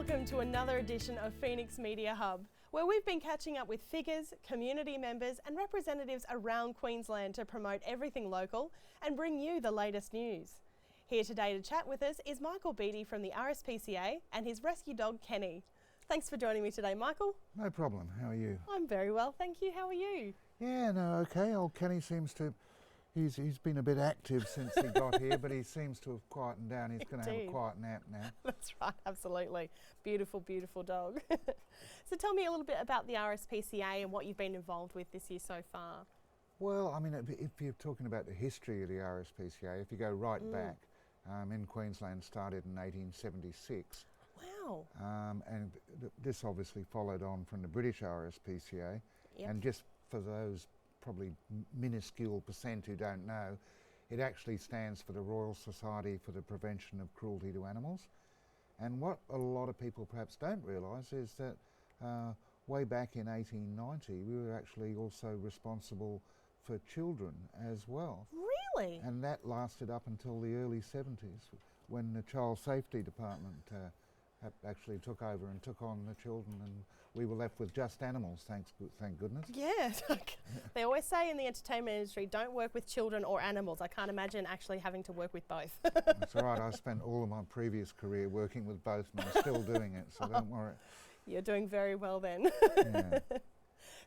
Welcome to another edition of Phoenix Media Hub, where we've been catching up with figures, community members and representatives around Queensland to promote everything local and bring you the latest news. Here today to chat with us is Michael Beatty from the SPCA and his rescue dog Kenny. Thanks for joining me today, Michael. No problem. How are you? I'm very well, thank you. How are you? Yeah, no, okay. Old Kenny seems to... He's been a bit active since he got here, but he seems to have quietened down. He's going to have a quiet nap now. That's right, absolutely. Beautiful, beautiful dog. So tell me a little bit about the SPCA and what you've been involved with this year so far. Well, I mean, if you're talking about the history of the SPCA, if you go right back, in Queensland started in 1876. Wow. And this obviously followed on from the British SPCA. Yep. And just for those probably minuscule percent who don't know, it actually stands for the Royal Society for the Prevention of Cruelty to Animals. And what a lot of people perhaps don't realise is that way back in 1890 we were actually also responsible for children as well. Really? And that lasted up until the early 70s when the Child Safety Department actually took over and took on the children, and we were left with just animals, thank goodness. Yeah, they always say in the entertainment industry, don't work with children or animals. I can't imagine actually having to work with both. That's all right, I spent all of my previous career working with both and I'm still doing it, so don't worry. You're doing very well then. Yeah.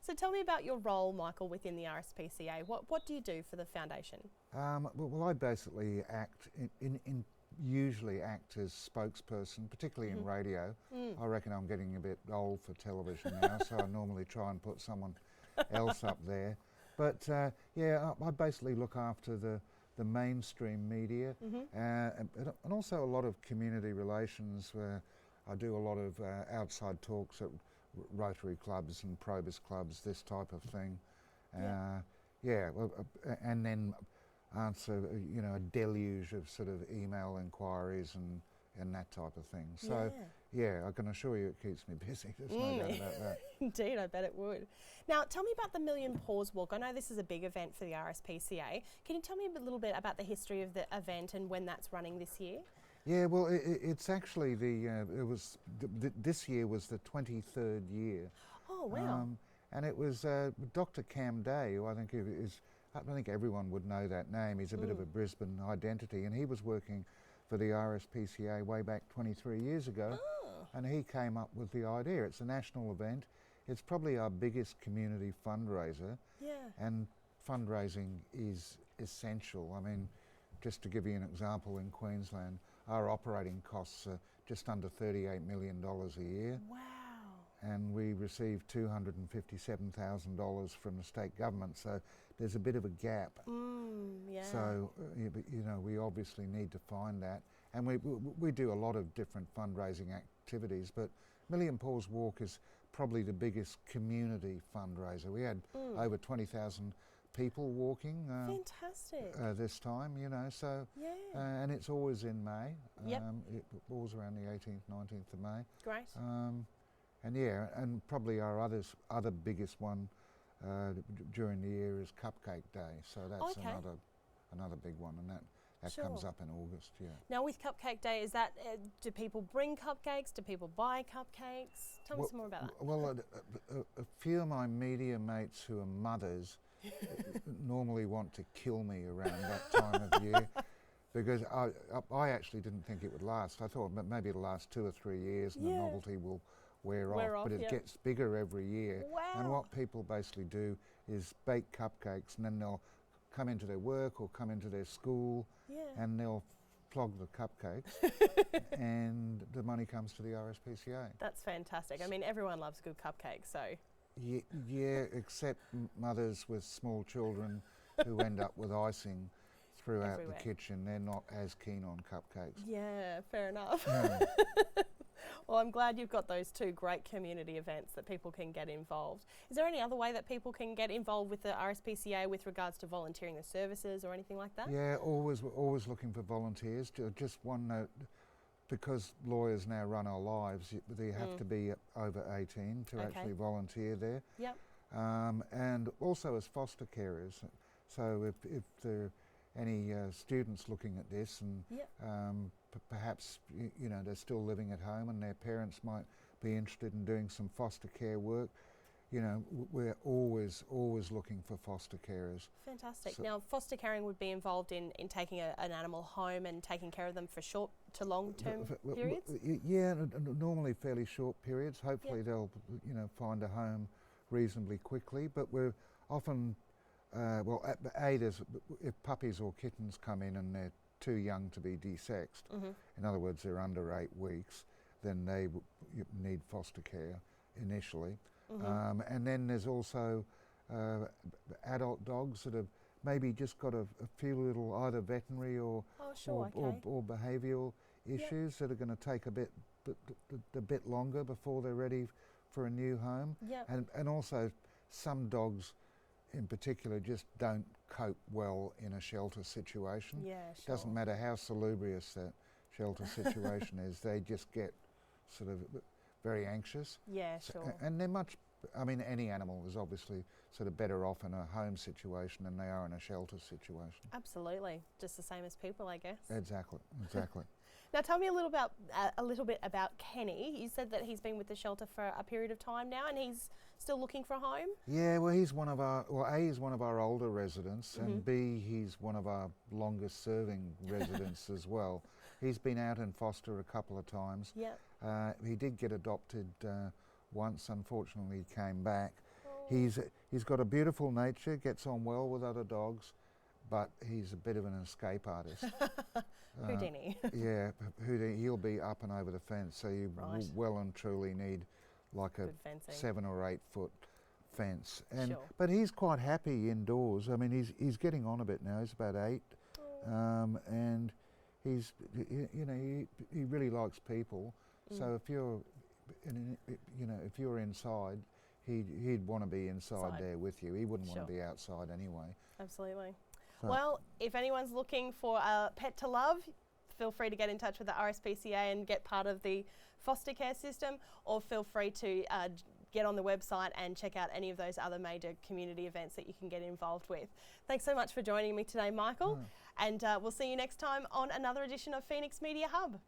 So tell me about your role, Michael, within the SPCA. What do you do for the foundation? Well, I basically usually act as spokesperson, particularly in radio. I reckon I'm getting a bit old for television now, so I normally try and put someone else up there. But yeah, I basically look after the mainstream media and also a lot of community relations, where I do a lot of outside talks at Rotary clubs and Probus clubs, this type of thing. Yeah, well, and then answer, you know, a deluge of sort of email inquiries and that type of thing. So yeah, I can assure you it keeps me busy. There's no doubt about that. Indeed, I bet it would. Now, tell me about the Million Paws Walk. I know this is a big event for the SPCA. Can you tell me a little bit about the history of the event and when that's running this year? Yeah, well, it's actually this year was the 23rd year. Oh, wow. And it was Dr. Cam Day, who I think everyone would know that name. He's a bit of a Brisbane identity, and he was working for the SPCA way back 23 years ago, and he came up with the idea. It's a national event. It's probably our biggest community fundraiser, and fundraising is essential. I mean, just to give you an example, in Queensland, our operating costs are just under $38 million a year. Wow. And we receive $257,000 from the state government, so there's a bit of a gap. So you know, we obviously need to find that, and we do a lot of different fundraising activities, but Million Paws Walk is probably the biggest community fundraiser. We had over 20,000 people walking this time, you know, so and it's always in May. It falls around the 18th, 19th of May. Great. And yeah, and probably our other biggest one during the year is Cupcake Day. So that's another big one, and that comes up in August. Yeah. Now with Cupcake Day, is that do people bring cupcakes? Do people buy cupcakes? Tell me some more about that. Well, a few of my media mates who are mothers normally want to kill me around that time of year, because I actually didn't think it would last. I thought maybe it'll last 2 or 3 years and the novelty will wear off, but it gets bigger every year. Wow. And what people basically do is bake cupcakes, and then they'll come into their work or come into their school and they'll flog the cupcakes and the money comes to the SPCA. That's fantastic. I mean, everyone loves a good cupcake, so... Yeah, except mothers with small children who end up with icing throughout the kitchen. They're not as keen on cupcakes. Yeah, fair enough. Well, I'm glad you've got those two great community events that people can get involved. Is there any other way that people can get involved with the SPCA with regards to volunteering the services or anything like that? Yeah, always looking for volunteers. Just one note, because lawyers now run our lives, they have to be over 18 to actually volunteer there. Yep. And also as foster carers. So if there are any students looking at this and perhaps you know, they're still living at home and their parents might be interested in doing some foster care work. You know, we're always looking for foster carers. Fantastic. So Now, foster caring would be involved in taking an animal home and taking care of them for short to long-term periods? Yeah, normally fairly short periods. Hopefully they'll, you know, find a home reasonably quickly. But we're often, well, if puppies or kittens come in and they're too young to be desexed, in other words, they're under 8 weeks, then they need foster care initially. And then there's also adult dogs that have maybe just got a few little either veterinary or behavioural issues that are going to take a bit longer before they're ready for a new home. And also some dogs in particular just don't cope well in a shelter situation. Doesn't matter how salubrious that shelter situation is, they just get sort of very anxious. And they're much, I mean, any animal is obviously sort of better off in a home situation than they are in a shelter situation. Absolutely, just the same as people, I guess. Exactly. Now, tell me a little bit about Kenny. You said that he's been with the shelter for a period of time now, and he's still looking for a home. Yeah, well, he's one of our, well, A, he's one of our older residents, and B, he's one of our longest serving residents as well. He's been out in foster a couple of times. He did get adopted once, unfortunately he came back. He's got a beautiful nature, gets on well with other dogs, but he's a bit of an escape artist. Houdini. Yeah, Houdini, he'll be up and over the fence, so you well and truly need like a 7 or 8 foot fence. And but he's quite happy indoors. I mean, he's getting on a bit now. He's about 8, and he's he really likes people. So if you're if you're inside, he'd want to be inside there with you. He wouldn't want to be outside anyway. Absolutely. So well, if anyone's looking for a pet to love, feel free to get in touch with the SPCA and get part of the foster care system, or feel free to get on the website and check out any of those other major community events that you can get involved with. Thanks so much for joining me today, Michael, and we'll see you next time on another edition of Phoenix Media Hub.